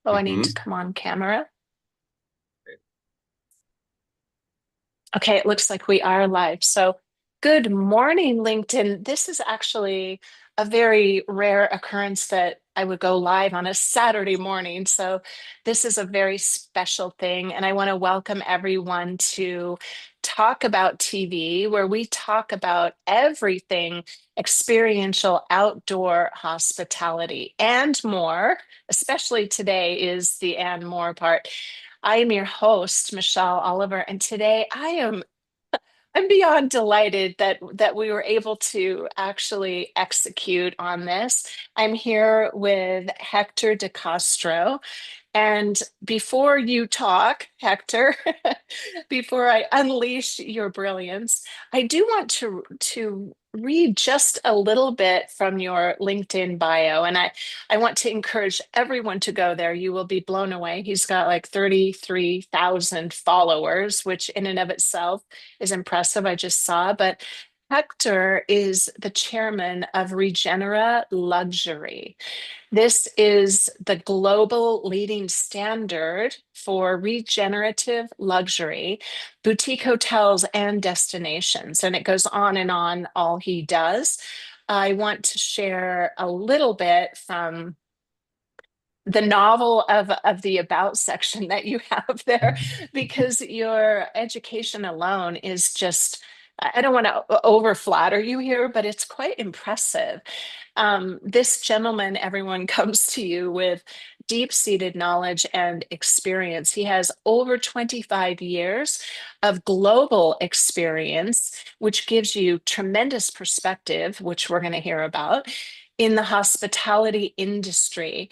Oh, I need to Hmm. come on camera. Okay, it looks like we are live. So, good morning, LinkedIn. This is actually a very rare occurrence that I would go live on a Saturday morning. So, this is a very special thing. And I want to welcome everyone to Talk About TV, where we talk about everything experiential outdoor hospitality and more. Especially today is the and more part. I am your host, Michelle Oliver, and today I'm beyond delighted that we were able to actually execute on this. I'm here with Hector De Castro. And before you talk, Hector, before I unleash your brilliance, I do want to read just a little bit from your LinkedIn bio. And I want to encourage everyone to go there. You will be blown away. He's got like 33,000 followers, which in and of itself is impressive. I just saw, but Hector is the chairman of Regenera Luxury. This is the global leading standard for regenerative luxury, boutique hotels and destinations. And it goes on and on, all he does. I want to share a little bit from the novel of the about section that you have there, because your education alone is just, I don't want to over flatter you here, but it's quite impressive. This gentleman, everyone comes to you with deep-seated knowledge and experience. He has over 25 years of global experience, which gives you tremendous perspective, which we're going to hear about in the hospitality industry.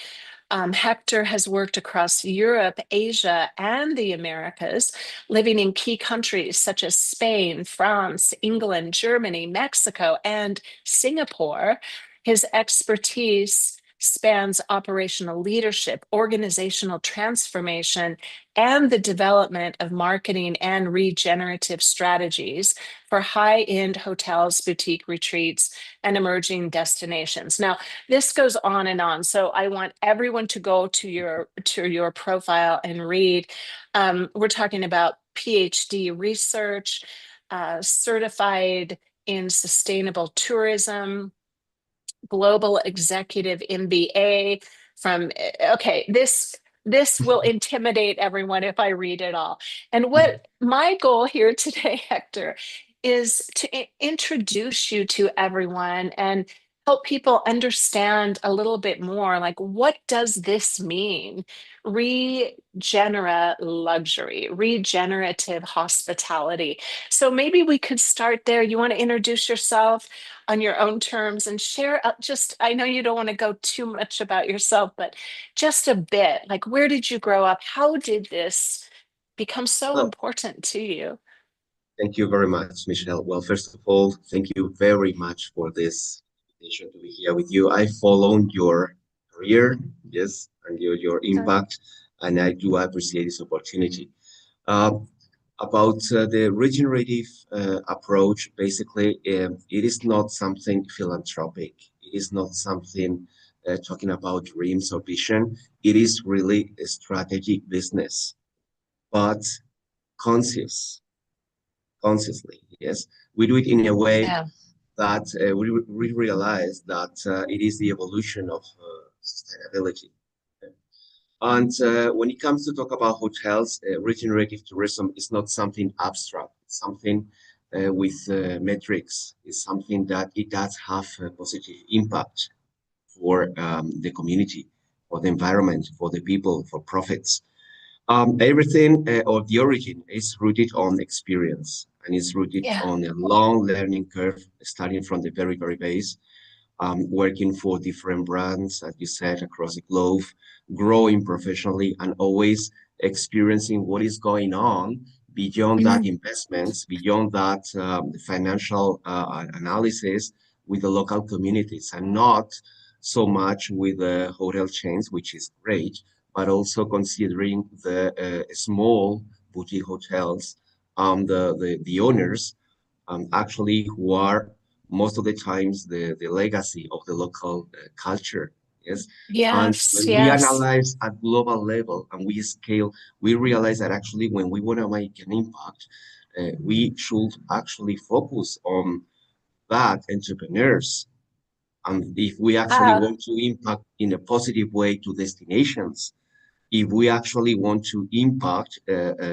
Hector has worked across Europe, Asia, and the Americas, living in key countries such as Spain, France, England, Germany, Mexico, and Singapore. His expertise spans operational leadership, organizational transformation, and the development of marketing and regenerative strategies for high-end hotels, boutique retreats, and emerging destinations. Now, this goes on and on. So I want everyone to go to your profile and read. We're talking about PhD research, certified in sustainable tourism, global executive MBA from okay, this will intimidate everyone if I read it all. And what my goal here today, Hector, is to introduce you to everyone and help people understand a little bit more like what does this mean? Regenera luxury, regenerative hospitality. So maybe we could start there. You want to introduce yourself on your own terms and share just, I know you don't want to go too much about yourself, but just a bit, like where did you grow up? How did this become so Well, important to you? thank you very much, Michelle. Well, first of all, thank you very much for this invitation to be here with you. I followed your career, yes, and your Okay. impact, and I do appreciate this opportunity. Uh, about the regenerative approach, basically, it is not something philanthropic. It is not something talking about dreams or vision. It is really a strategic business, but conscious, consciously. Yes, we do it in a way Yeah. that we realize that it is the evolution of sustainability. And when it comes to talk about hotels, regenerative tourism is not something abstract. It's something with metrics. It's something that it does have a positive impact for the community, for the environment, for the people, for profits. Everything or the origin is rooted on experience and is rooted Yeah. on a long learning curve, starting from the very, very base, working for different brands, as you said, across the globe, growing professionally, and always experiencing what is going on beyond that Mhm. investments, beyond that the financial analysis with the local communities, and not so much with the hotel chains, which is great, but also considering the small boutique hotels, the owners actually who are most of the times the legacy of the local culture. Yes. And Yes, when we yes. analyze at global level and we scale, we realize that actually when we want to make an impact, we should actually focus on that entrepreneurs. And if we actually Ah, want to impact in a positive way to destinations, if we actually want to impact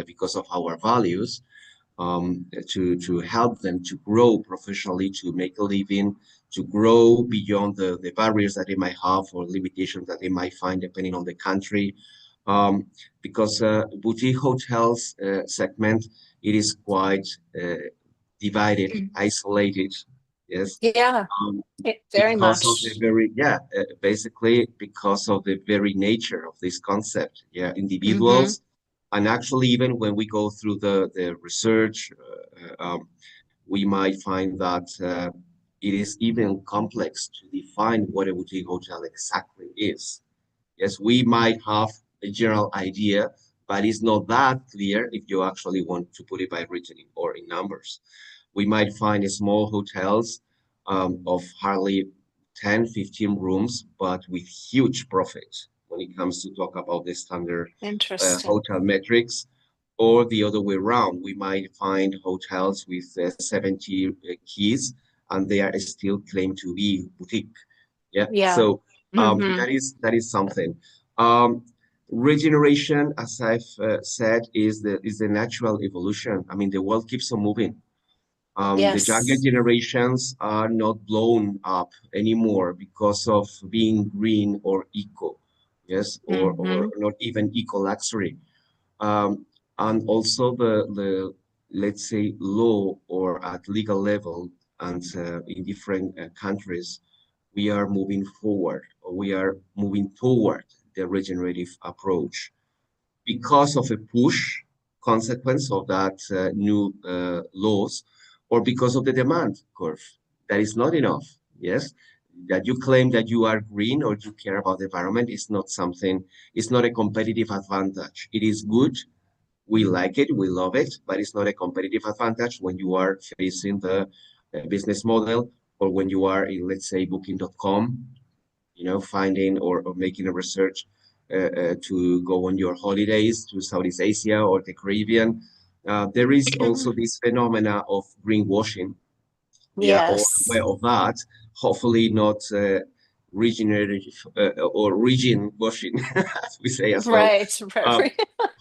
because of our values, to help them to grow professionally, to make a living, to grow beyond the barriers that they might have or limitations that they might find depending on the country. Um, because boutique hotels segment, it is quite divided, mm, isolated. Yes. yeah, Um, very because of the much. very, yeah, basically because of the very nature of this concept. Yeah, Hmm. individuals, and actually even when we go through the research, we might find that it is even complex to define what a boutique hotel exactly is. Yes, we might have a general idea, but it's not that clear if you actually want to put it by written or in numbers. We might find small hotels of hardly 10, 15 rooms, but with huge profit when it comes to talk about the standard Interesting. hotel metrics. Or the other way around, we might find hotels with 70 keys and they are still claimed to be boutique. Yeah, Yeah. so Hmm. that is something. Um, Regeneration, as I've said, is the natural evolution. I mean, the world keeps on moving. The younger Yes. generations are not blown up anymore because of being green or eco, yes, or Hmm. not even eco luxury. Um, and also the let's say law or at legal level and in different countries, we are moving forward or we are moving toward the regenerative approach because of a push consequence of that new laws or because of the demand curve. That is not enough. Yes, that you claim that you are green or you care about the environment is not something, it's not a competitive advantage. It is good, we like it, we love it, but it's not a competitive advantage when you are facing the business model or when you are in, let's say, booking.com, finding or making a research to go on your holidays to Southeast Asia or the Caribbean. There is also this phenomena of greenwashing, yeah, or Yes. aware of that. Hopefully not regenerative or region washing, as we say as well. Right. Um,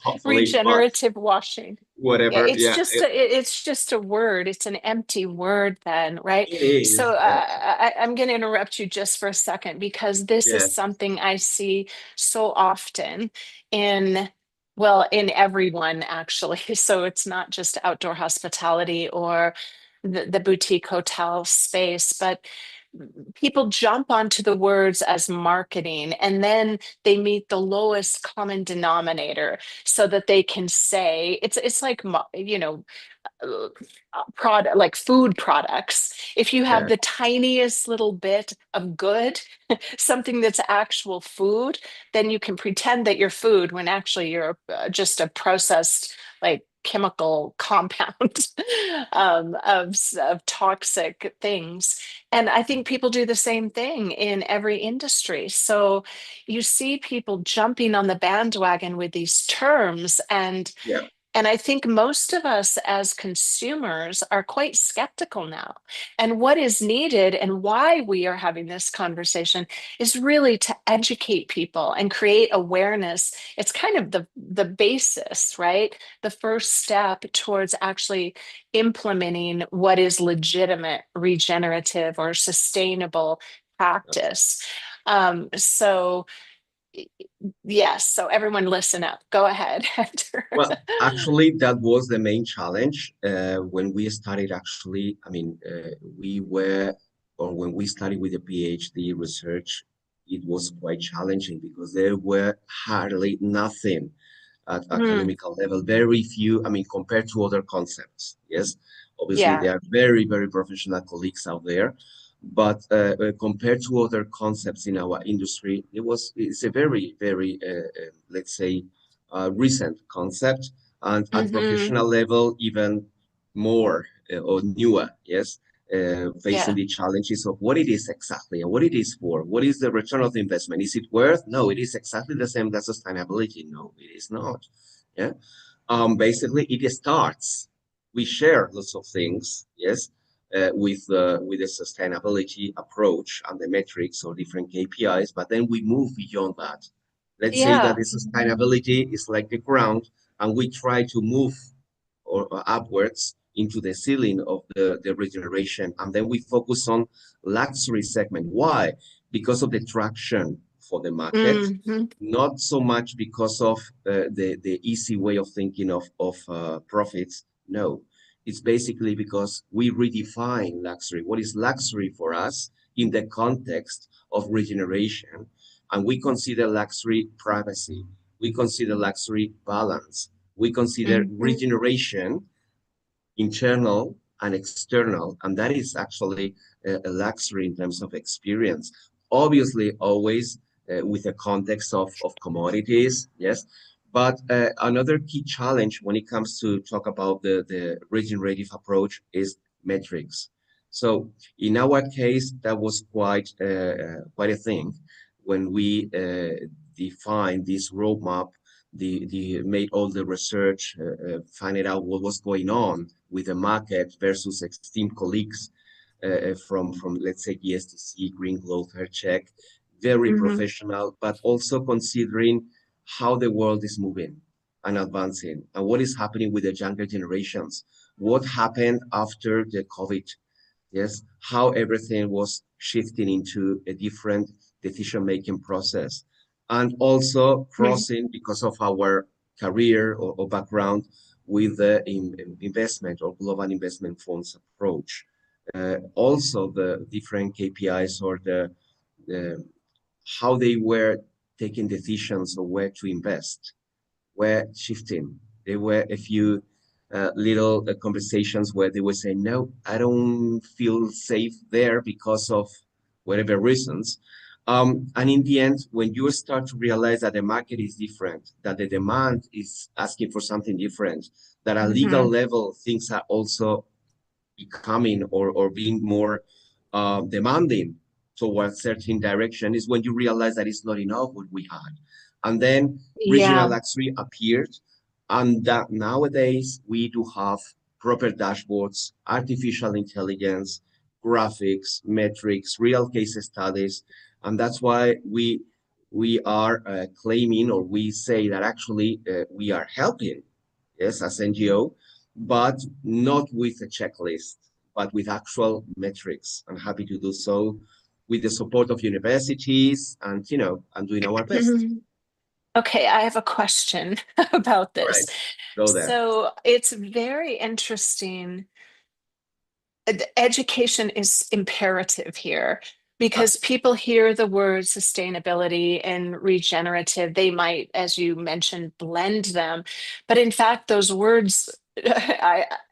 Hopefully, but Regenerative washing. Yeah, whatever, it's yeah, just it's just a word. It's an empty word then, right? it So is. I'm going to interrupt you just for a second because this is Yes, something I see so often in, well, in everyone actually. So it's not just outdoor hospitality or the boutique hotel space, but people jump onto the words as marketing and then they meet the lowest common denominator so that they can say it's like uh, product like food products. If you have yeah, the tiniest little bit of good, something that's actual food, then you can pretend that you're food when actually you're just a processed like chemical compound of toxic things. And I think people do the same thing in every industry. So you see people jumping on the bandwagon with these terms, yeah, and I think most of us as consumers are quite skeptical now. And what is needed and why we are having this conversation is really to educate people and create awareness. It's kind of the basis, right? The first step towards actually implementing what is legitimate, regenerative, or sustainable absolutely. practice. So, yes, so everyone listen up. Go ahead, Hector. Well, actually, that was the main challenge when we started. Actually, I mean, we were, or when we started with the PhD research, it was quite challenging because there were hardly nothing at Mm, academical level, very few, I mean, compared to other concepts. Yes, obviously, yeah. there are very, very professional colleagues out there. But compared to other concepts in our industry, it's a very, very, let's say, recent concept, and at Hmm. professional level, even more or newer. Yes, facing Yeah. the challenges of what it is exactly and what it is for. What is the return of the investment? Is it worth? No, it is exactly the same as sustainability. No, it is not. Yeah. Basically, it starts. We share lots of things, yes, with the sustainability approach and the metrics or different KPIs, but then we move beyond that. Let's say that Yeah. the sustainability is like the ground, and we try to move or upwards into the ceiling of the regeneration. And then we focus on luxury segment. Why? Because of the traction for the market, Hmm. not so much because of the easy way of thinking of profits. No, it's basically because we redefine luxury. What is luxury for us in the context of regeneration? And we consider luxury privacy. We consider luxury balance. We consider Hmm. regeneration internal and external, and that is actually a luxury in terms of experience. Obviously, always with a context of commodities, yes. But another key challenge when it comes to talk about the regenerative approach is metrics. So in our case, that was quite a thing when we defined this roadmap, the made all the research, finding out what was going on with the market versus esteemed colleagues from let's say ESTC, Green Globe, Fair Check, very Hmm. professional, but also considering how the world is moving and advancing and what is happening with the younger generations. What happened after the COVID? Yes, how everything was shifting into a different decision-making process. And also crossing because of our career or background with the investment or global investment funds approach. Also the different KPIs or the how they were taking decisions of where to invest were shifting. There were a few little conversations where they were saying, no, I don't feel safe there because of whatever reasons. And in the end, when you start to realize that the market is different, that the demand is asking for something different, that at legal Hmm. level, things are also becoming or being more demanding towards certain direction is when you realize that it's not enough what we had. And then regional Yeah. luxury appeared, and that nowadays we do have proper dashboards, artificial intelligence, graphics, metrics, real case studies, and that's why we are claiming or we say that actually we are helping, yes, as NGO, but not with a checklist, but with actual metrics. I'm happy to do so with the support of universities and, and doing our best. Mhm. Okay, I have a question about All this. right, go there. So it's very interesting. Education is imperative here because Absolutely. people hear the word sustainability and regenerative. They might, as you mentioned, blend them. But in fact, those words,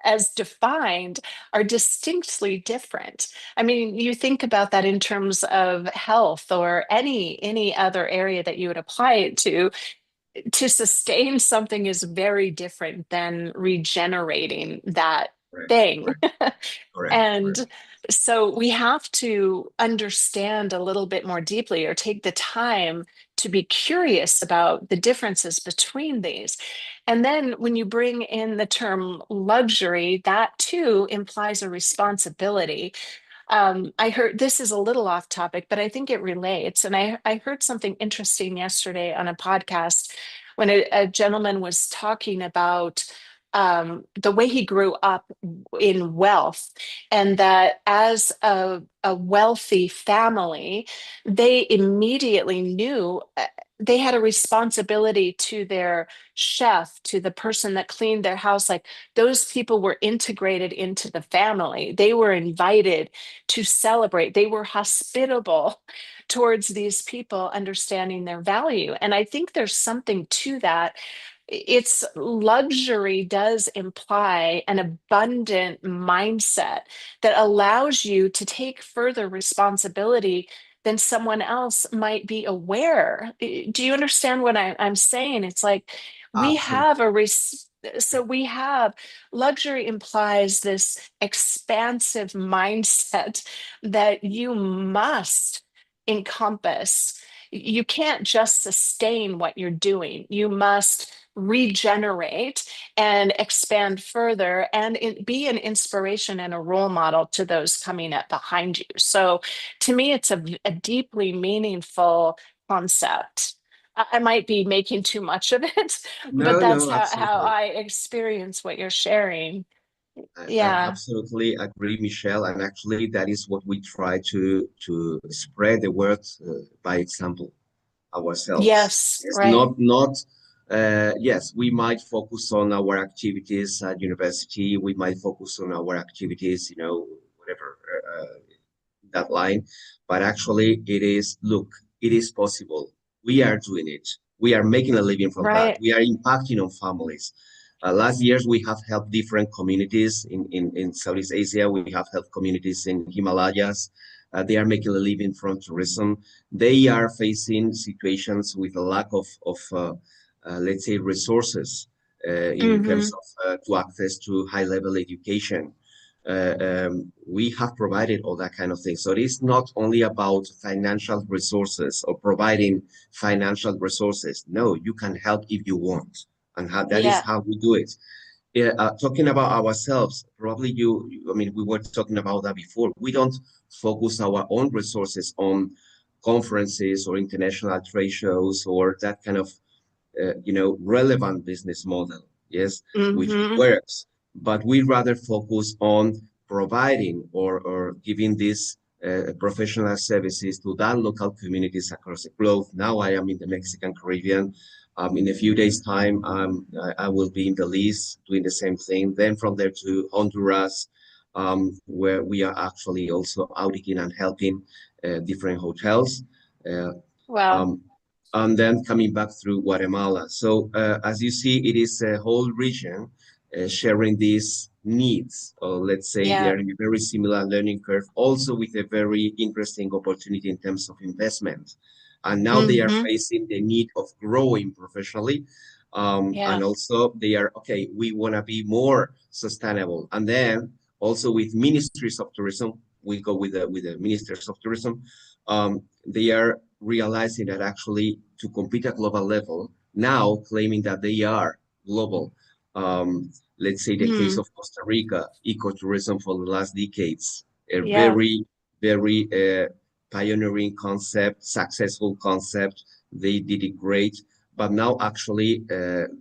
as defined, are distinctly different. I mean, you think about that in terms of health or any other area that you would apply it to sustain something is very different than regenerating that Correct, thing. correct, correct, correct. And so we have to understand a little bit more deeply or take the time to be curious about the differences between these. And then when you bring in the term luxury, that too implies a responsibility. I heard this is a little off topic, but I think it relates. And I heard something interesting yesterday on a podcast when a gentleman was talking about the way he grew up in wealth, and that as a wealthy family, they immediately knew they had a responsibility to their chef, to the person that cleaned their house. Like those people were integrated into the family. They were invited to celebrate. They were hospitable towards these people, understanding their value. And I think there's something to that. It's luxury does imply an abundant mindset that allows you to take further responsibility than someone else might be aware. Do you understand what I'm saying? It's like we have Absolutely. So we have luxury implies this expansive mindset that you must encompass. You can't just sustain what you're doing. You must regenerate and expand further and be an inspiration and a role model to those coming up behind you. So to me, it's a deeply meaningful concept. I might be making too much of it, but No, that's no, how absolutely. I experience what you're sharing. I Yeah. absolutely agree, Michelle. And actually, that is what we try to spread the word by example ourselves. Yes. It's Right. yes, we might focus on our activities at university. We might focus on our activities, whatever that line. But actually, look, it is possible. We are doing it. We are making a living from that. Right. We are impacting on families. Last years, we have helped different communities in Southeast Asia. We have helped communities in Himalayas. They are making a living from tourism. They are facing situations with a lack of let's say, resources in terms Hmm. of to access to high-level education. We have provided all that kind of thing. So it is not only about financial resources or providing financial resources. No, you can help if you want, and that is Yeah. how we do it. Yeah, talking about ourselves, probably I mean, we were talking about that before. We don't focus our own resources on conferences or international trade shows or that kind of relevant business model, yes, which Hmm. works. But we rather focus on providing or giving these professional services to that local communities across the globe. Now I am in the Mexican Caribbean. In a few days' time, I will be in Belize doing the same thing. Then from there to Honduras, where we are actually also auditing and helping different hotels. Uh, Wow. um, and then coming back through Guatemala. So as you see, it is a whole region sharing these needs, or let's say they Yeah. are in a very similar learning curve, also with a very interesting opportunity in terms of investment. And now they are Hmm. facing the need of growing professionally. And Yeah. also they are, okay, we want to be more sustainable. And then also with ministries of tourism, we go with the ministers of tourism. They are realizing that actually to compete at global level, now claiming that they are global. Let's say the case Mm. of Costa Rica, ecotourism for the last decades, a Yeah. very pioneering concept, successful concept. They did it great, but now actually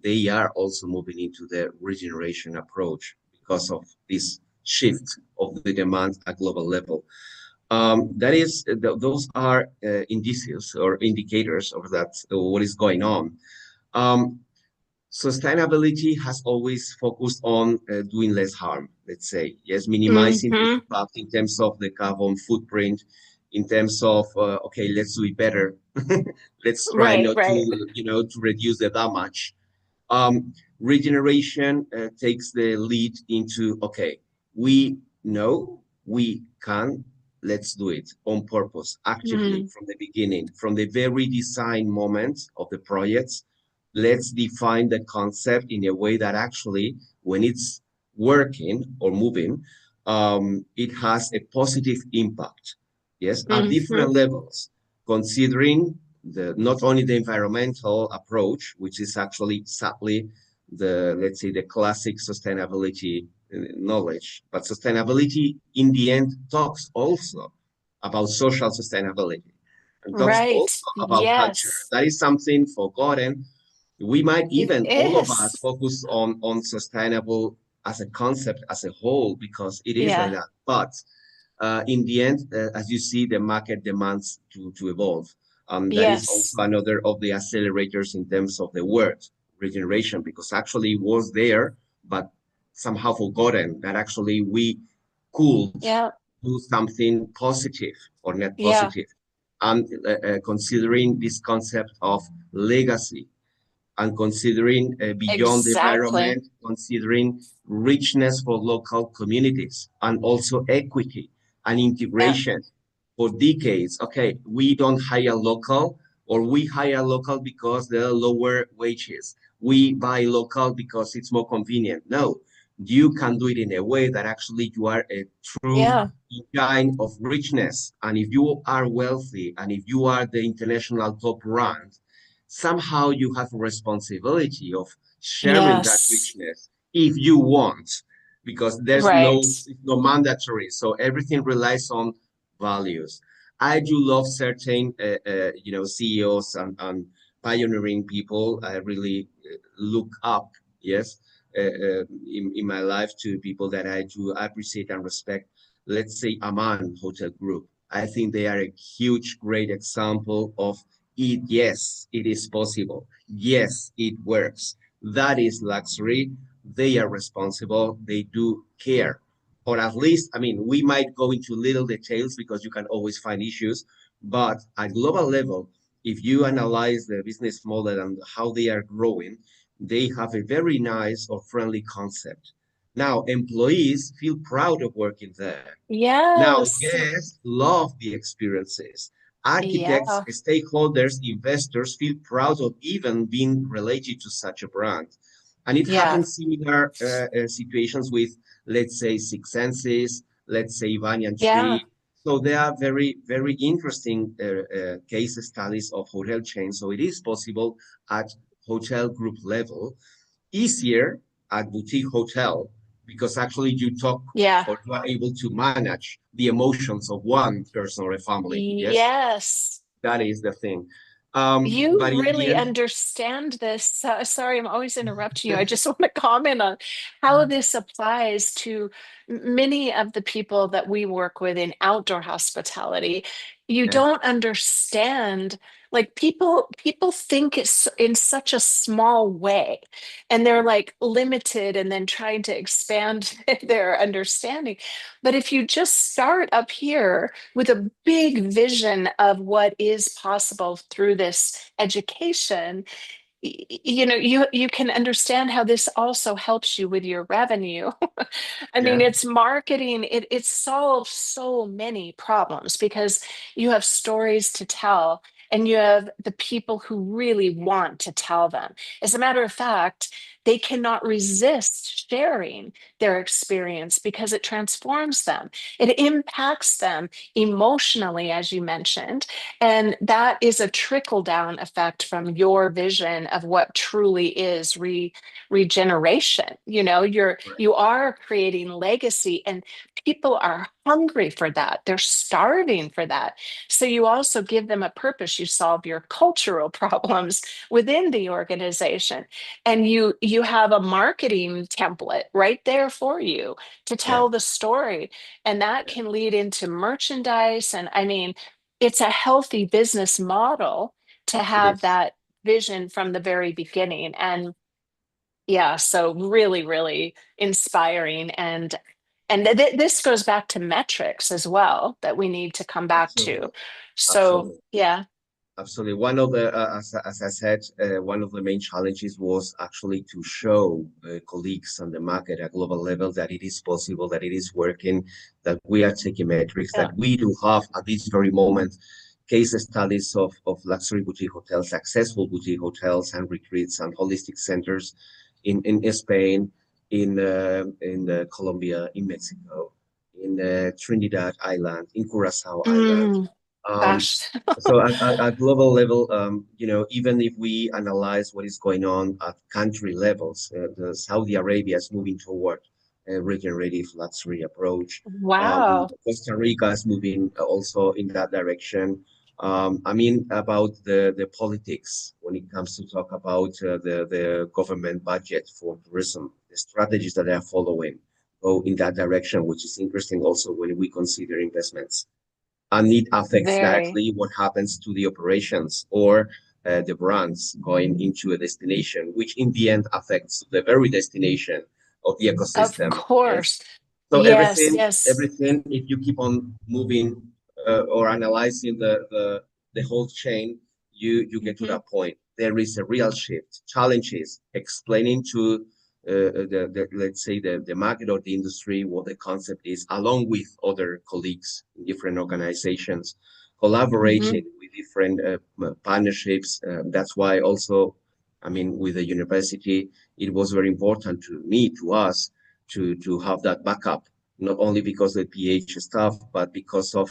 they are also moving into the regeneration approach because of this shift of the demand at global level. Those are indices or indicators of that what is going on. Um, Sustainability has always focused on doing less harm, let's say. Yes, minimizing the Hmm. impact in terms of the carbon footprint, in terms of, okay, let's do it better. Let's try Right. not Right. to, to reduce the damage. Regeneration takes the lead into, okay, we know we can, let's do it on purpose, actively Mm. from the beginning, from the very design moment of the projects. Let's define the concept in a way that actually, when it's working or moving, it has a positive impact. Yes, at Hmm. different levels, considering not only the environmental approach, which is actually sadly let's say the classic sustainability knowledge, but sustainability in the end talks also about social sustainability and talks Right. also about culture. Yes. That is something forgotten. We might It even all of us is. focus on sustainable as a concept as a whole because it is like Yeah. that. But in the end, as you see, the market demands to evolve. That is Yes. also another of the accelerators in terms of the word regeneration, because actually it was there, but somehow forgotten that actually we could Yeah. do something positive or net Yeah. positive. And considering this concept of legacy, and considering beyond the Exactly. environment, considering richness for local communities and also equity and Yeah. integration for decades. Okay, we don't hire local or we hire local because there are lower wages. We buy local because it's more convenient. No, you can do it in a way that actually you are a true Yeah. kind of richness. And if you are wealthy and if you are the international top brand, somehow you have a responsibility of sharing that Yes. richness if you want, because there's Right. no mandatory. So everything relies on values. I do love certain, CEOs and pioneering people. I really look up, yes, in my life to people that I do appreciate and respect. Let's say Aman Hotel Group. I think they are a huge, great example of it. Yes, it is possible. Yes, it works. That is luxury. They are responsible. They do care. Or at least, I mean, we might go into little details because you can always find issues. But at global level, if you analyze the business model and how they are growing, they have a very nice or friendly concept. Now, employees feel proud of working there. Now, Yes. guests love the experiences. Architects, Yeah. stakeholders, investors feel proud of even being related to such a brand. And it Yeah. happens similar situations with, let's say, Six Senses, let's say Banyan Yeah. Tree. So there are very, very interesting case studies of hotel chains. So it is possible at hotel group level, easier at boutique hotel because actually you talk Yeah. or you are able to manage the emotions of one person or a family. Yes, Yes. that is the thing. You But in the really end, understand this. Sorry, I'm always interrupting you. I just want to comment on how this applies to many of the people that we work with in outdoor hospitality. You yeah, don't understand, like people think it's in such a small way, and they're like limited and then trying to expand their understanding. But if you just start up here with a big vision of what is possible through this education, you can understand how this also helps you with your revenue. I mean, yeah, it's marketing. It solves so many problems because you have stories to tell and you have the people who really want to tell them. As a matter of fact, they cannot resist sharing their experience because it transforms them. It impacts them emotionally, as you mentioned. And that is a trickle down effect from your vision of what truly is regeneration. right, You are creating legacy, and people are hungry for that. They're starving for that. So you also give them a purpose. You solve your cultural problems within the organization, and you have a marketing template right there for you to yeah, tell the story, and that yeah, can lead into merchandise. And I mean, it's a healthy business model to it have is. that vision from the very beginning. And yeah, so really, really inspiring. And this goes back to metrics as well that we need to come back to. Absolutely, So absolutely. yeah. Absolutely. One of the, as I said, one of the main challenges was actually to show colleagues on the market at global level that it is possible, that it is working, that we are taking metrics, Yeah. that we do have at this very moment case studies of luxury boutique hotels, successful boutique hotels and retreats and holistic centers in Spain, in Colombia, in Mexico, in Trinidad Island, in Curacao Island. Mm, Um, gosh. so at global level, even if we analyze what is going on at country levels, the Saudi Arabia is moving toward a regenerative luxury approach. Wow. Costa Rica is moving also in that direction. I mean, about the politics when it comes to talk about the government budget for tourism, the strategies that they are following go in that direction, which is interesting also when we consider investments and it affects Very. directly what happens to the operations or the brands going into a destination, which in the end affects the very destination of the Of ecosystem. Yes. course. So Yes, yes. everything, if you keep on moving or analyzing the whole chain, you get to Mhm. that point. There is a real shift. Challenges explaining to let's say the market or the industry what the concept is, along with other colleagues in different organizations. collaborating Hmm. with different partnerships. That's why also, I mean, with the university, it was very important to me, to us, to have that backup, not only because of the PH stuff, but because of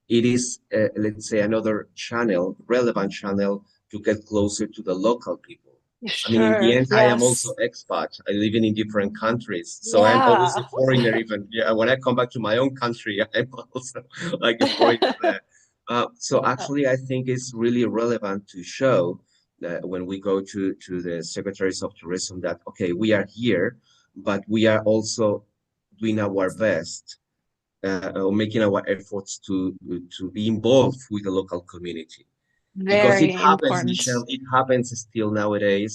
it is, let's say, another channel, relevant channel to get closer to the local people. I mean, in the Sure. end, I am also Yes. expat. I live in different countries, so I'm always a Yeah. foreigner. Even yeah, when I come back to my own country, I'm also like a foreigner there. So Yeah. actually, I think it's really relevant to show that when we go to the secretaries of tourism that okay, we are here, but we are also doing our best or making our efforts to be involved with the local community because it Very happens, important. Michelle. It happens still nowadays.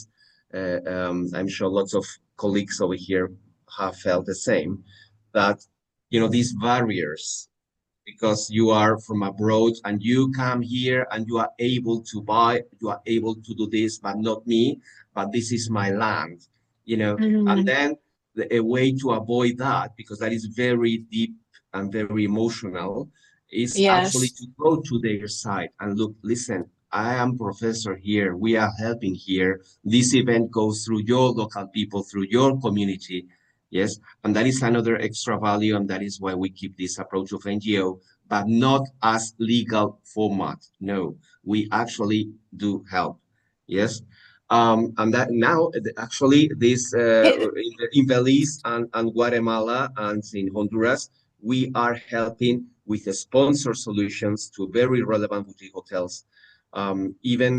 I'm sure lots of colleagues over here have felt the same. That these barriers because you are from abroad and you come here and you are able to buy, you are able to do this, but not me, but this is my land, and Mm, then a way to avoid that, because that is very deep and very emotional, is actually yes. to go to their side and look, listen, I am professor here. We are helping here. This event goes through your local people, through your community. Yes, and that is another extra value, and that is why we keep this approach of NGO, but not as legal format. No, we actually do help. Yes, and that now actually this It, in Belize and Guatemala and in Honduras, we are helping with the sponsor solutions to very relevant boutique hotels. Even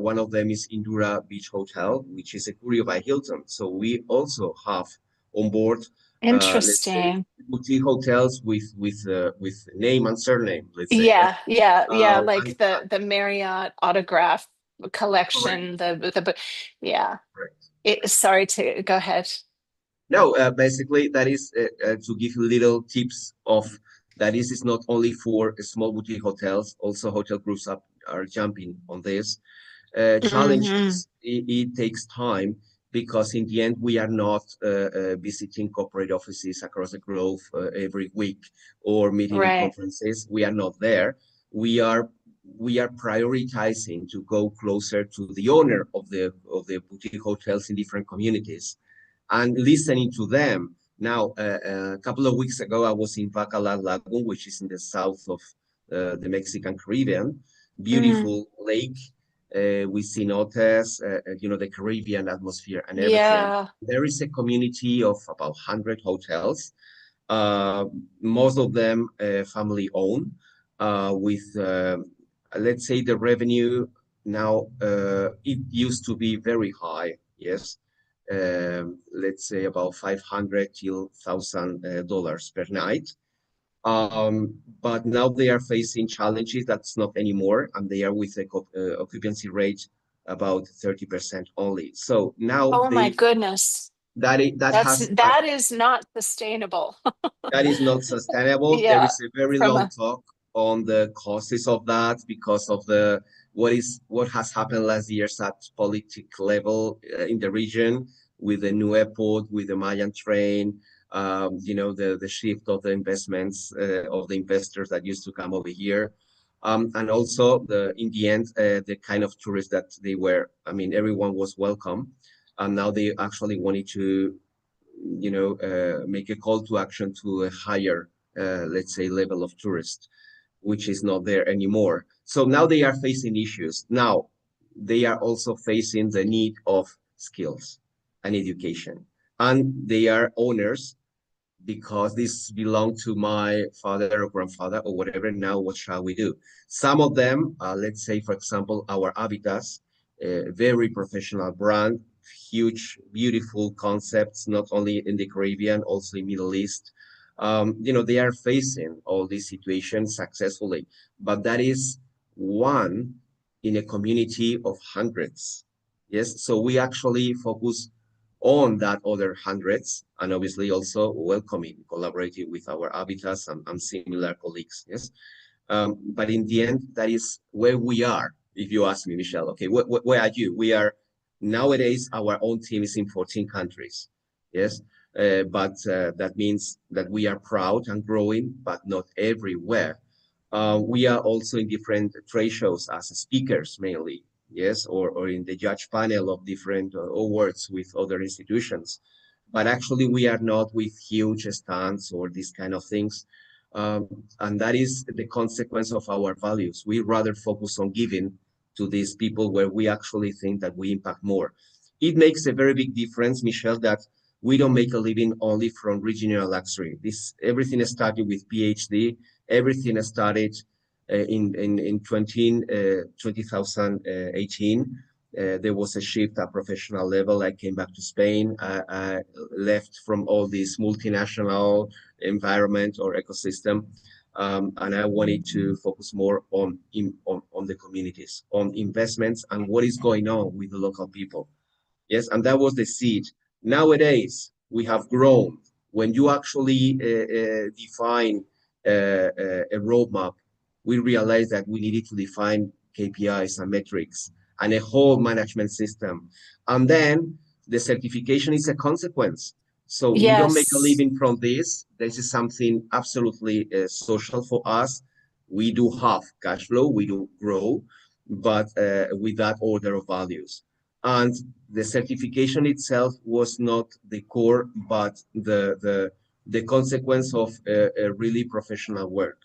one of them is Indura Beach Hotel, which is a Curio by Hilton. So we also have on board, let's say, interesting. boutique hotels with name and surname, let's say. Yeah, yeah, yeah. And Like the Marriott autograph correct, collection, yeah. correct. Sorry to go ahead. No, basically that is to give you little tips of that is not only for small boutique hotels, also hotel groups are jumping on this. Hmm. Challenges, it takes time because in the end we are not visiting corporate offices across the globe every week or meeting in Right. conferences. We are not there. We are we are prioritizing to go closer to the owner of the boutique hotels in different communities and listening to them. Now, a couple of weeks ago, I was in Bacalar Lagoon, which is in the south of the Mexican Caribbean. Mm, Beautiful lake with cenotes, the Caribbean atmosphere and everything. yeah. There is a community of about 100 hotels, uh, most of them family owned, with, let's say, the revenue now, it used to be very high, yes. Let's say about 500 till $1,000 per night. But now they are facing challenges that's not anymore, and they are with a occupancy rate about 30% only. So now Oh my goodness. that has That is not sustainable. that is not sustainable. There Yeah. is a very From long a talk on the causes of that because of the what has happened last years at political level in the region with the new airport, with the Mayan train, the shift of the investments of the investors that used to come over here. And also the in the end the kind of tourists that they were. I mean, everyone was welcome, and now they actually wanted to make a call to action to a higher, let's say, level of tourists, which is not there anymore. So now they are facing issues. Now they are also facing the need of skills and education. And they are owners because this belonged to my father or grandfather or whatever. Now, what shall we do? Some of them, let's say, for example, our Habitats, a very professional brand, huge, beautiful concepts, not only in the Caribbean, also in Middle East. They are facing all these situations successfully, but that is one in a community of hundreds. Yes, so we actually focus on that other hundreds, and obviously also welcoming, collaborating with our habitats and similar colleagues. Yes, but in the end, that is where we are. If you ask me, Michelle, okay, where are you? We are nowadays. Our own team is in 14 countries. Yes, but that means that we are proud and growing, but not everywhere. We are also in different trade shows as speakers mainly, yes, or in the judge panel of different awards with other institutions. But actually, we are not with huge stands or these kind of things. And that is the consequence of our values. We rather focus on giving to these people where we actually think that we impact more. It makes a very big difference, Michelle, that we don't make a living only from Regenera Luxury. This everything started with PhD. Everything started in 2018. There was a shift at professional level. I came back to Spain. I left from all this multinational environment or ecosystem, and I wanted to focus more on the communities, on investments, and what is going on with the local people. Yes, and that was the seed. Nowadays, we have grown. When you actually define a roadmap, we realized that we needed to define KPIs and metrics and a whole management system. And then the certification is a consequence. So we don't make a Yes. living from this. This is something absolutely social for us. We do have cash flow, we do grow, but with that order of values. And the certification itself was not the core, but the consequence of a really professional work.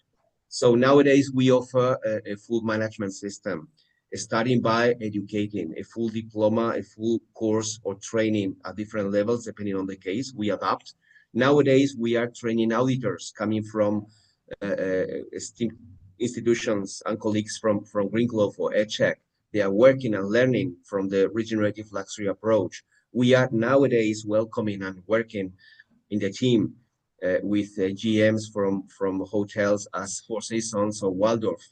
So nowadays we offer a full management system, starting by educating a full diploma, a full course or training at different levels, depending on the case. We adapt. Nowadays we are training auditors coming from esteemed institutions and colleagues from Green Glove or EdCheck. They are working and learning from the regenerative luxury approach. We are nowadays welcoming and working in the team with GMs from hotels as Four Seasons or Waldorf.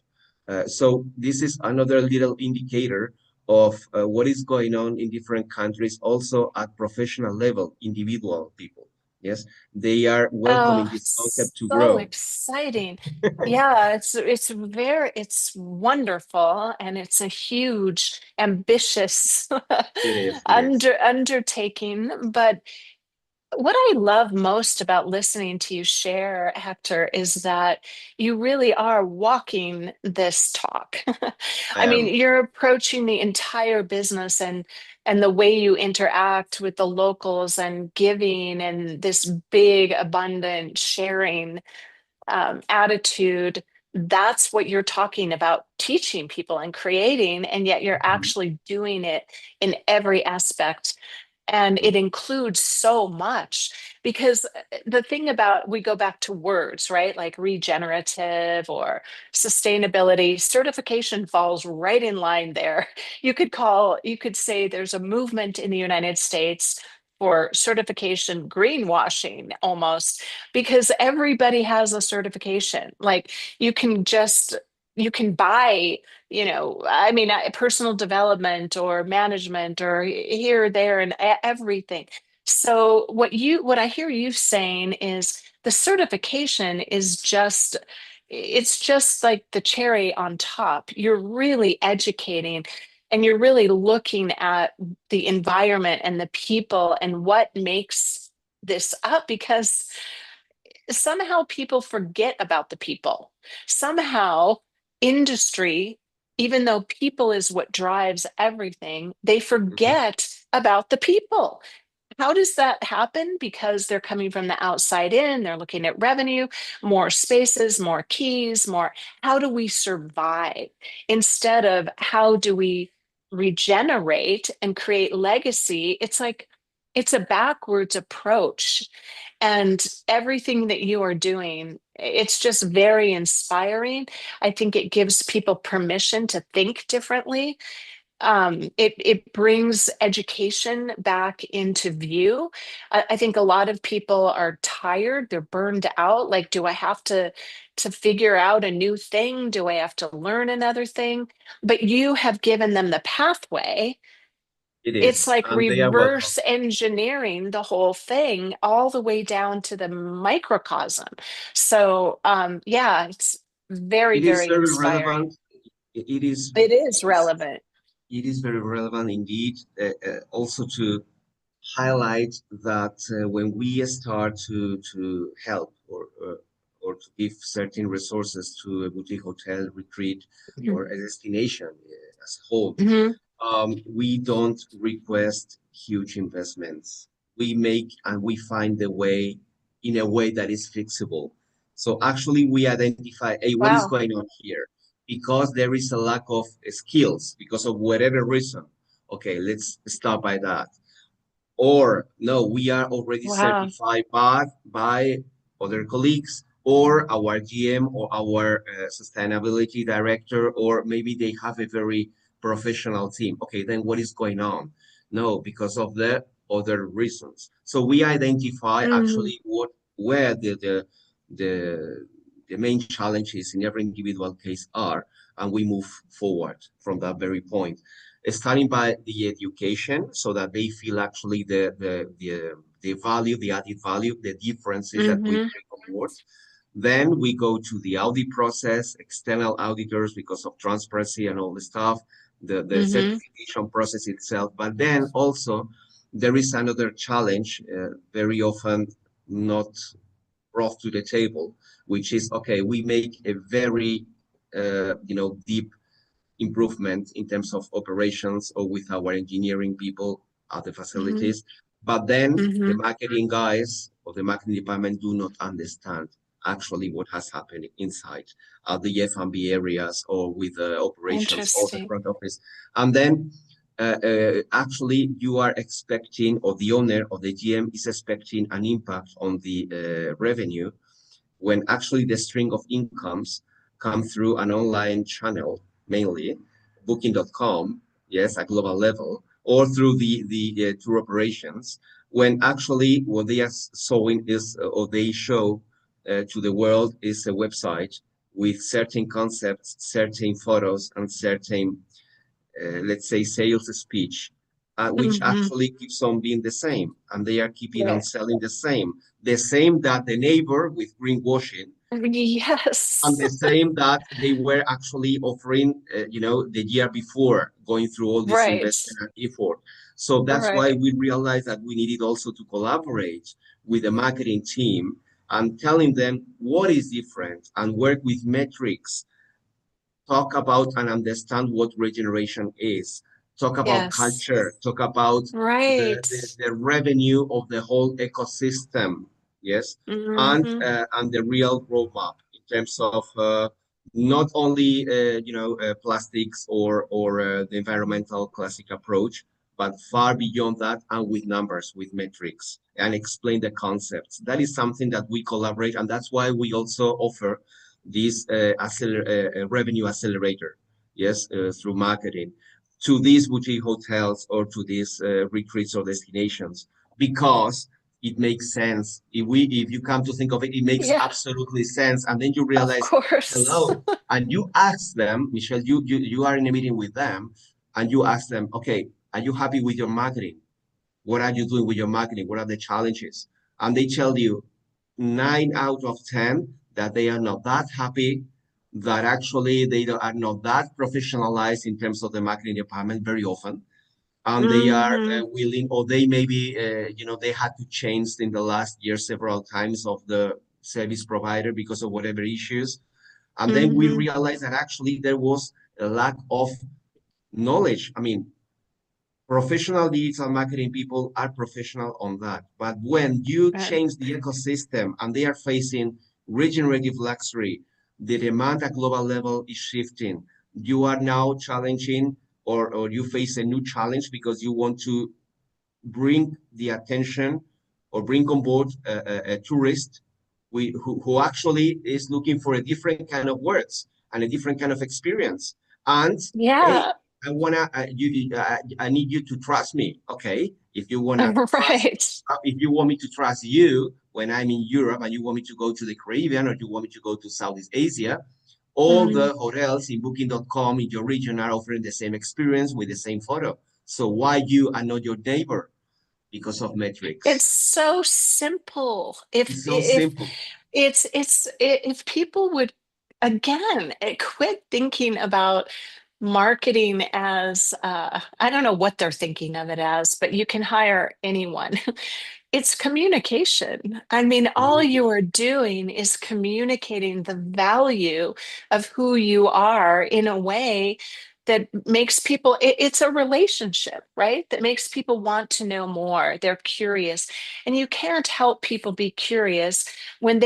So this is another little indicator of what is going on in different countries, also at professional level, individual people. Yes, they are welcoming Oh, this it's concept to so grow. exciting. Yeah, it's wonderful and it's a huge, ambitious It is, it is. undertaking. But what I love most about listening to you share, Hector, is that you really are walking this talk. I I mean, am. you're approaching the entire business and the way you interact with the locals and giving and this big, abundant sharing attitude. That's what you're talking about teaching people and creating, and yet you're Mhm, actually doing it in every aspect. And mhm, it includes so much because the thing about we go back to words, right? Like regenerative or sustainability, certification falls right in line there. You could say there's a movement in the United States for certification greenwashing almost because everybody has a certification. Like you can just you can buy, I mean, personal development or management or here, there, and everything. So what I hear you saying is the certification is just it's just like the cherry on top. You're really educating and you're really looking at the environment and the people and what makes this up because somehow people forget about the people. Somehow, industry, even though people is what drives everything, they mhm. forget about the people. How does that happen? Because they're coming from the outside in, they're looking at revenue, more spaces, more keys, more. How do we survive instead of how do we regenerate and create legacy? It's like it's a backwards approach. And everything that you are doing, it's just very inspiring. I think it gives people permission to think differently. It brings education back into view. I think a lot of people are tired, they're burned out. Like, do I have to figure out a new thing? Do I have to learn another thing? But you have given them the pathway. It It's is, like and they are welcome. reverse engineering the whole thing all the way down to the microcosm. So yeah, it's very, It is very very inspiring. relevant. It is, It is it is, relevant. it is very relevant indeed. Also to highlight that when we start to help or to give certain resources to a boutique hotel retreat or a destination as a whole, Hmm. we don't request huge investments. We make and we find the way in a way that is fixable. So actually, we identify, hey, what is Wow. going on here? Because there is a lack of skills because of whatever reason. Okay, let's start by that. Or no, we are already Wow. certified by other colleagues or our GM or our sustainability director, or maybe they have a very professional team. Okay, then what is going on? No, because of the other reasons. So we identify Mm, actually what where the the main challenges in every individual case are, and we move forward from that very point, starting by the education so that they feel actually the value, the added value, the differences that we hmm. bring on board. Then we go to the audit process, external auditors because of transparency and all the stuff, the Hmm. certification process itself. But then also there is another challenge, very often not brought to the table, which is okay, we make a very deep improvement in terms of operations or with our engineering people at the Hmm. facilities. But then the Hmm. marketing guys or the marketing department do not understand actually what has happened inside the F&B areas or with the operations or the Interesting. front office. And then actually you are expecting, or the owner or the GM is expecting an impact on the revenue when actually the string of incomes come through an online channel, mainly booking.com, yes, at global level, or through the tour operations, when actually what they are showing is, or they show to the world is a website with certain concepts, certain photos, and certain let's say, sales speech, which Hmm. actually keeps on being the same, and they are keeping on Yeah. selling the same that the neighbor with greenwashing, and Yes. the same that they were actually offering, the year before, going through all this Right. investment and effort. So that's why Right. we realized that we needed also to collaborate with the marketing team and telling them what is different and work with metrics, talk about and understand what regeneration is, talk about Yes. culture, talk about Right. the revenue of the whole ecosystem, yes, Hmm. and the real roadmap in terms of not only plastics or the environmental classic approach, but far beyond that and with numbers, with metrics, and explain the concepts. That is something that we collaborate, and that's why we also offer this revenue accelerator, yes, through marketing to these boutique hotels or to these retreats or destinations, because it makes sense. If you come to think of it, it makes Yeah. absolutely sense. And then you Of realize, course. hello, and you ask them, Michelle, you are in a meeting with them, and you ask them, okay, are you happy with your marketing? What are you doing with your marketing? What are the challenges? And they tell you 9 out of 10 that they are not that happy, that actually are not that professionalized in terms of the marketing department very often. And they are Hmm. willing, or they maybe, they had to change in the last year several times of the service provider because of whatever issues. And then we Hmm. realized that actually there was a lack of knowledge. I mean, professional digital marketing people are professional on that. But when you Right. change the ecosystem and they are facing regenerative luxury, the demand at global level is shifting. You are now challenging, or you face a new challenge because you want to bring the attention or bring on board a tourist who actually is looking for a different kind of words and a different kind of experience. And hey, Yeah. I need you to trust me. Okay, if you wanna trust, Right. if you want me to trust you when I'm in Europe and you want me to go to the Caribbean or you want me to go to Southeast Asia, all Mm. the hotels in Booking.com in your region are offering the same experience with the same photo. So why you and not your neighbor? Because of It's metrics. so simple. If It's so if simple. if people would again quit thinking about marketing as I don't know what they're thinking of it as, but you can hire anyone. It's communication. I mean, all Mhm. you are doing is communicating the value of who you are in a way that makes people, it's a relationship, right? That makes people want to know more. They're curious. And you can't help people be curious when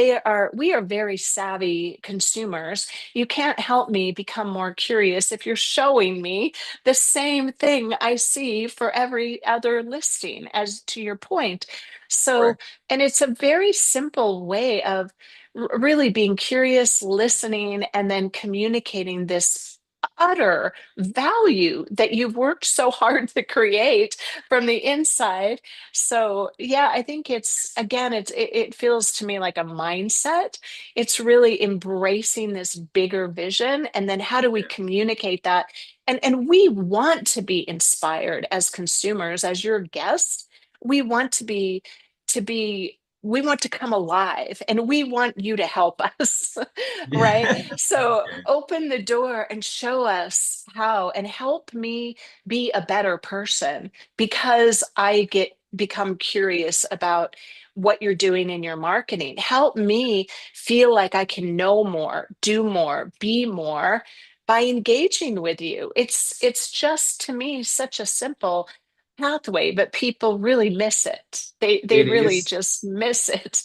we are very savvy consumers. You can't help me become more curious if you're showing me the same thing I see for every other listing, as to your point. So, Correct. and it's a very simple way of really being curious, listening, and then communicating this utter value that you've worked so hard to create from the inside. So, yeah, I think it's again, it feels to me like a mindset. It's really embracing this bigger vision, and then how do we Yeah. communicate that? And we want to be inspired as consumers, as your guest. We want we want to come alive, and we want you to help us. Right? Yeah. So Yeah. open the door and show us how, and help me be a better person because I get become curious about what you're doing in your marketing. Help me feel like I can know more, do more, be more by engaging with you. It's just, to me, such a simple pathway, but people really miss it. They It really is. just miss it.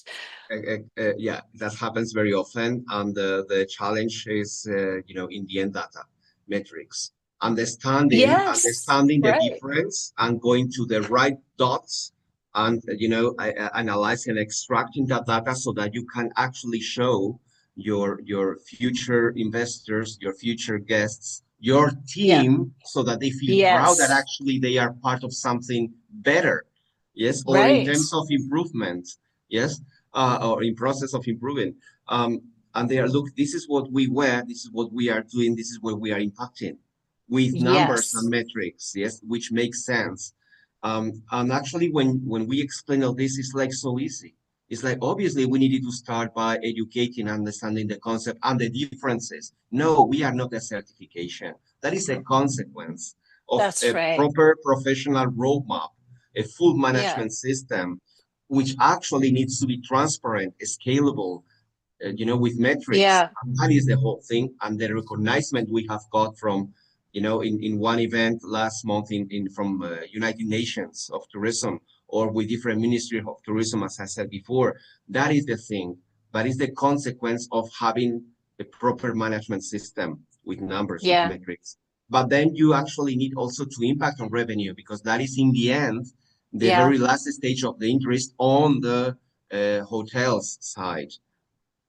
Yeah, that happens very often, and the challenge is, in the end, data metrics, Yes, understanding the right. difference, and going to the right dots, and analyzing and extracting that data so that you can actually show your future investors, your future guests, your Yeah. team, so that they feel proud that Yes. actually they are part of something better. Yes, or in Right. terms of improvement. Yes, or in process of improving. Um, and they are, look, this is what we were, this is what we are doing, this is what we are impacting with numbers and Yes. metrics, yes, which makes sense. And actually, when we explain all this, it's like so easy. It's like, obviously, we needed to start by educating, understanding the concept and the differences. No, we are not a certification. That is a consequence of That's a right. proper professional roadmap, a full Yeah. management system, which actually needs to be transparent, scalable, with metrics. Yeah. And that is the whole thing. And the recognition we have got from, in one event last month in from United Nations of Tourism, or with different Ministry of Tourism, as I said before, that is the thing. But it's the consequence of having a proper management system with numbers, with Yeah. metrics. But then you actually need also to impact on revenue, because that is in the end the Yeah. very last stage of the interest on the hotels side,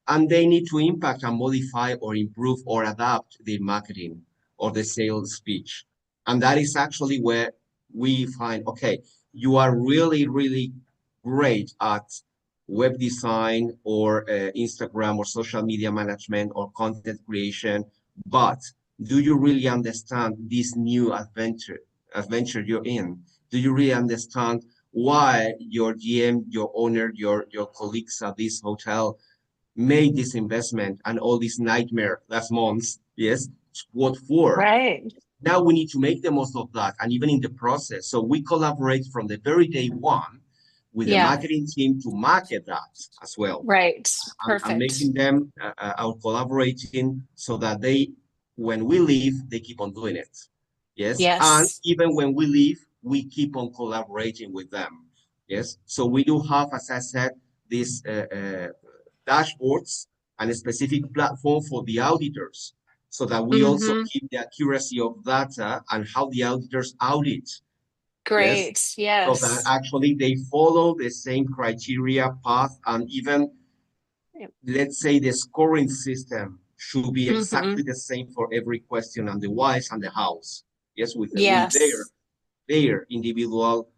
and they need to impact and modify or improve or adapt their marketing or the sales speech. And that is actually where we find, okay, you are really, really great at web design or Instagram or social media management or content creation, but do you really understand this new adventure you're in? Do you really understand why your GM, your owner, your colleagues at this hotel made this investment and all this nightmare last month? Yes, what for? Right. Now we need to make the most of that, and even in the process. So we collaborate from the very day one with the Yeah. marketing team to market that as well, Right. and Perfect. making them out collaborating so that they, when we leave, they keep on doing it. Yes, and Yes. even when we leave, we keep on collaborating with them. Yes, so we do have, as I said, these dashboards and a specific platform for the auditors, so that we also Mm-hmm. keep the accuracy of data and how the auditors audit. Yes, Great. so that Yes. actually they follow the same criteria path, and even, let's say, the scoring system should be Mm-hmm. exactly the same for every question, and the whys and the hows. Yes, with Yes. their individual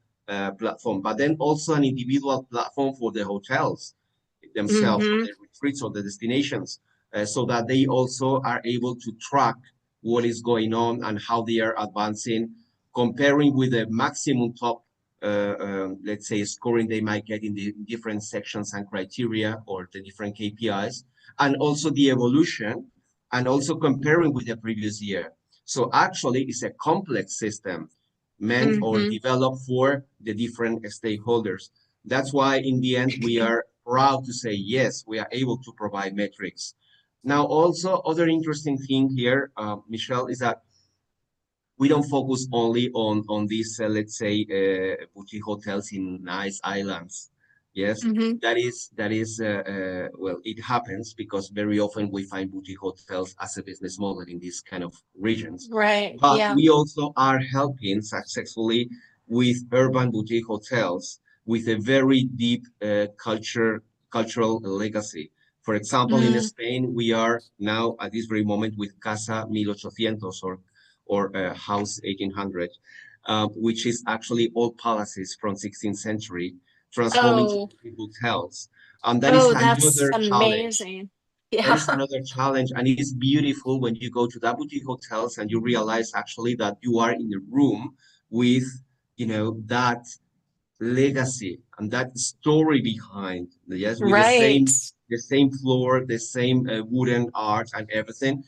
platform, but then also an individual platform for the hotels themselves, or Mm-hmm. the retreats or the destinations, so that they also are able to track what is going on and how they are advancing, comparing with the maximum top, let's say, scoring they might get in the different sections and criteria or the different KPIs, and also the evolution, and also comparing with the previous year. So actually, it's a complex system meant or Mm-hmm. developed for the different stakeholders. That's why in the end, we are proud to say, yes, we are able to provide metrics. Now, also, other interesting thing here, Michelle, is that we don't focus only on these, let's say, boutique hotels in nice islands. Yes, Hmm. that is well, it happens because very often we find boutique hotels as a business model in these kind of regions. Right. But Yeah. we also are helping successfully with urban boutique hotels with a very deep cultural legacy. For example, in Mm. Spain, we are now at this very moment with Casa 1800 or House 1800, which is actually old palaces from 16th century transformed into Oh, hotels. That is oh, that's another challenge. amazing. That Yeah. is another challenge, and it is beautiful when you go to that boutique hotels and you realize actually that you are in a room with, that legacy and that story behind. Yes, with the Right. same floor, the same wooden art and everything.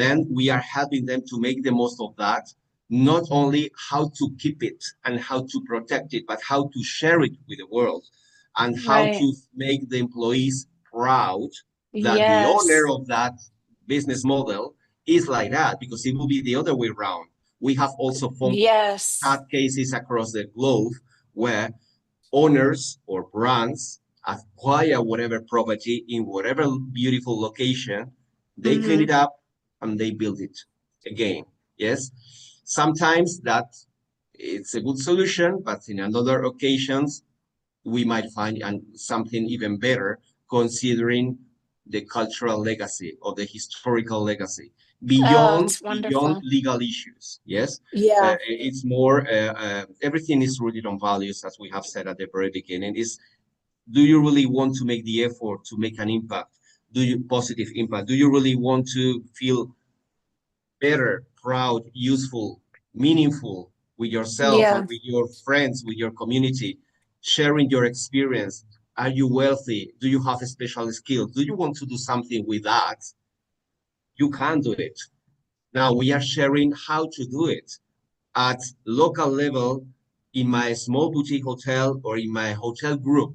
Then we are helping them to make the most of that, not only how to keep it and how to protect it, but how to share it with the world and how Right. to make the employees proud that the owner Yes. of that business model is like that, because it will be the other way around. We have also found Yes. sad cases across the globe where owners or brands acquire whatever property in whatever beautiful location, they clean it Hmm. up and they build it again. Yes, sometimes that it's a good solution, but in another occasions we might find something even better, considering the cultural legacy or the historical legacy Oh, beyond it's beyond wonderful. legal issues. Yes, Yeah. it's more everything is rooted on values, as we have said at the very beginning. Is, do you really want to make the effort to make an impact? Do you positive impact? Do you really want to feel better, proud, useful, meaningful with yourself and Yeah. with your friends, with your community, sharing your experience? Are you wealthy? Do you have a special skill? Do you want to do something with that? You can do it. Now we are sharing how to do it at local level in my small boutique hotel or in my hotel group,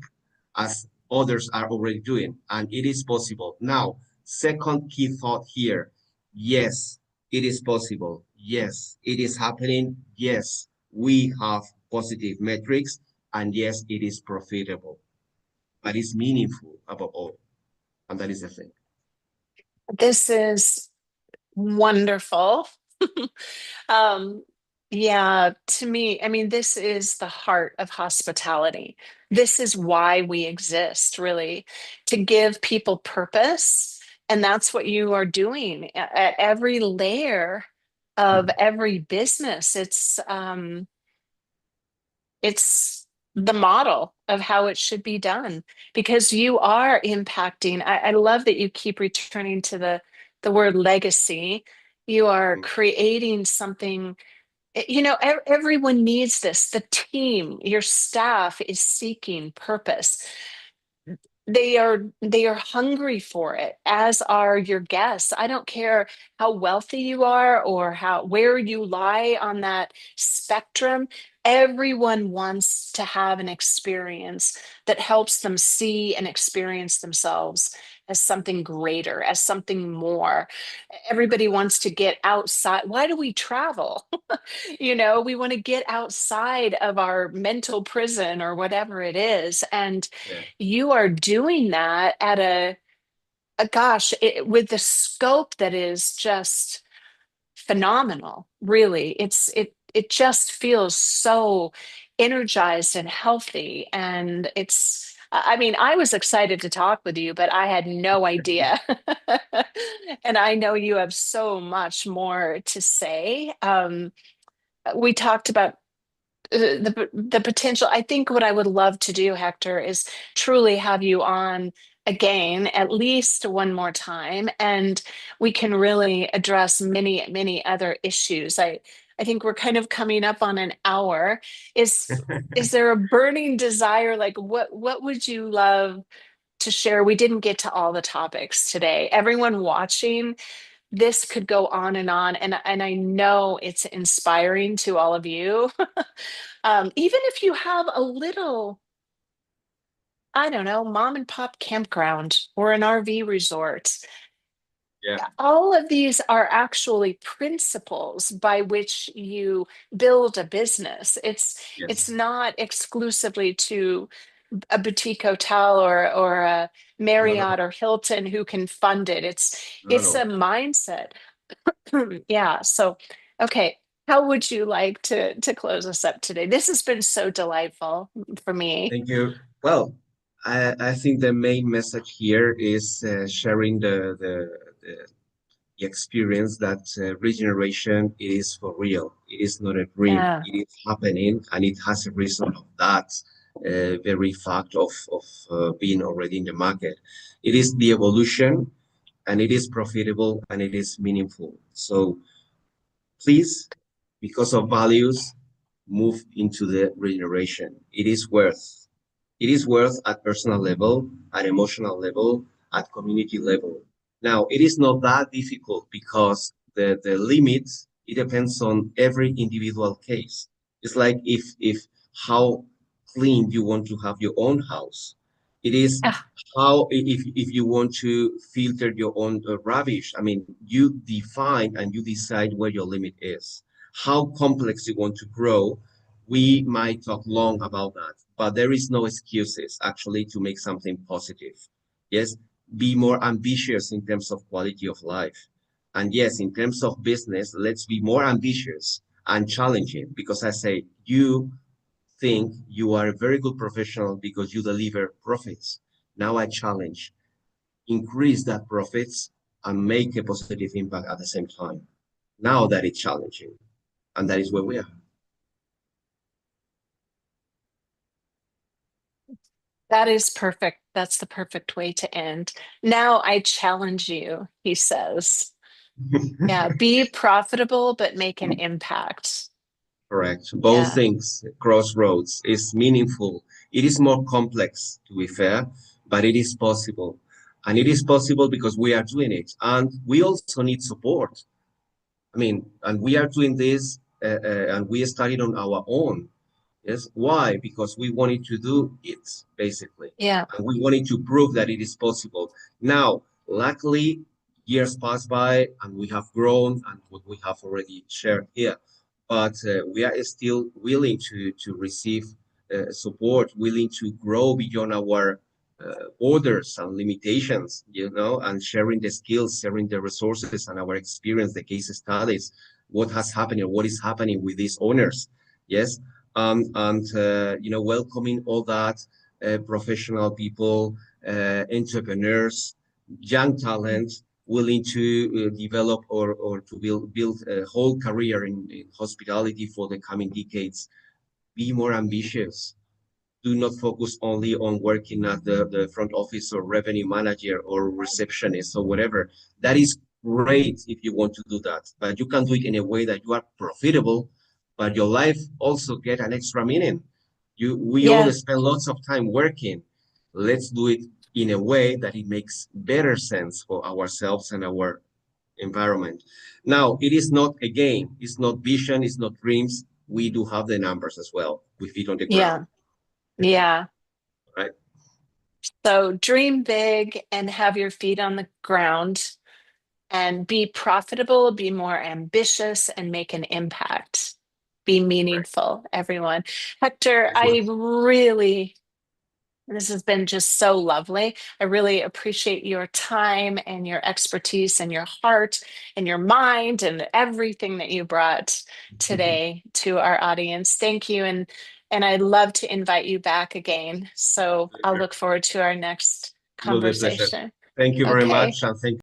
as others are already doing, and it is possible. Now, second key thought here, yes, it is possible. Yes, it is happening. Yes, we have positive metrics, and yes, it is profitable, but it's meaningful above all, and that is the thing. This is wonderful. Um, yeah, to me, I mean, this is the heart of hospitality. This is why we exist, really, to give people purpose. And that's what you are doing at every layer of every business. It's the model of how it should be done because you are impacting. I love that you keep returning to the word legacy. You are creating something. Everyone needs this. The team, your staff is seeking purpose. They are hungry for it, as are your guests. I don't care how wealthy you are or how where you lie on that spectrum. Everyone wants to have an experience that helps them see and experience themselves as something greater, as something more. Everybody wants to get outside. Why do we travel? We want to get outside of our mental prison or whatever it is. And Yeah. you are doing that at gosh, with the scope that is just phenomenal, really. It just feels so energized and healthy. And I mean, I was excited to talk with you, but I had no idea. And I know you have so much more to say. We talked about the potential. I think what I would love to do, Hector, is truly have you on again at least one more time, and we can really address many, many other issues. I think we're kind of coming up on an hour. Is there a burning desire? Like what would you love to share? We didn't get to all the topics today. Everyone watching, this could go on, and I know it's inspiring to all of you. Even if you have a little I don't know, mom and pop campground or an RV resort. Yeah. All of these are actually principles by which you build a business. It's Yes. not exclusively to a boutique hotel or a No, no, Marriott or Hilton who can fund it. no, no, It's a no. mindset. Yeah. So, okay. How would you like to close us up today? This has been so delightful for me. Thank you. Well, I think the main message here is sharing the experience that regeneration is for real. It is not a dream. Yeah. It is happening, and it has a reason of that very fact of being already in the market. It is the evolution, and it is profitable, and it is meaningful. So please, because of values, move into the regeneration. It is worth at personal level, at emotional level, at community level. Now, it is not that difficult because the limit, it depends on every individual case. It's like if how clean you want to have your own house. It is Ah, how if you want to filter your own rubbish. I mean, you define and you decide where your limit is. How complex you want to grow, we might talk long about that, but there is no excuses actually to make something positive. Yes, be more ambitious in terms of quality of life. And yes, in terms of business, let's be more ambitious and challenging because I say you think you are a very good professional because you deliver profits. Now I challenge, increase that profits and make a positive impact at the same time. Now that it's challenging, and that is where we are. that is perfect. That's the perfect way to end. Now I challenge you, he says. Yeah, be profitable, but make an impact. Correct. Both Yeah, things, crossroads, is meaningful. It is more complex, to be fair, but it is possible. And it is possible because we are doing it. And we also need support. I mean, and we are doing this and we started on our own. Yes. Why? Because we wanted to do it, basically. yeah, And we wanted to prove that it is possible. Now, luckily, years pass by and we have grown and what we have already shared here. But we are still willing to receive support, willing to grow beyond our borders and limitations, you know, and sharing the skills, sharing the resources and our experience, the case studies, what has happened or what is happening with these owners. Yes, and you know, welcoming all that professional people, entrepreneurs, young talent willing to develop or to build a whole career in hospitality for the coming decades. Be more ambitious. Do not focus only on working at the front office or revenue manager or receptionist or whatever. That is great if you want to do that, but you can do it in a way that you are profitable, but your life also get an extra meaning. We all yeah, spend lots of time working. Let's do it in a way that it makes better sense for ourselves and our environment. Now, it is not a game. It's not vision. It's not dreams. We do have the numbers as well. We feet on the ground, yeah, yeah. right? So dream big and have your feet on the ground and be profitable, be more ambitious, and make an impact. Be Right. meaningful, everyone. Hector, I Excellent. really this has been just so lovely. I really appreciate your time and your expertise and your heart and your mind and everything that you brought today to our audience. Thank you. And I'd love to invite you back again. So I'll Pleasure. look forward to our next It will be a pleasure. conversation. Thank you very Okay. much, and thank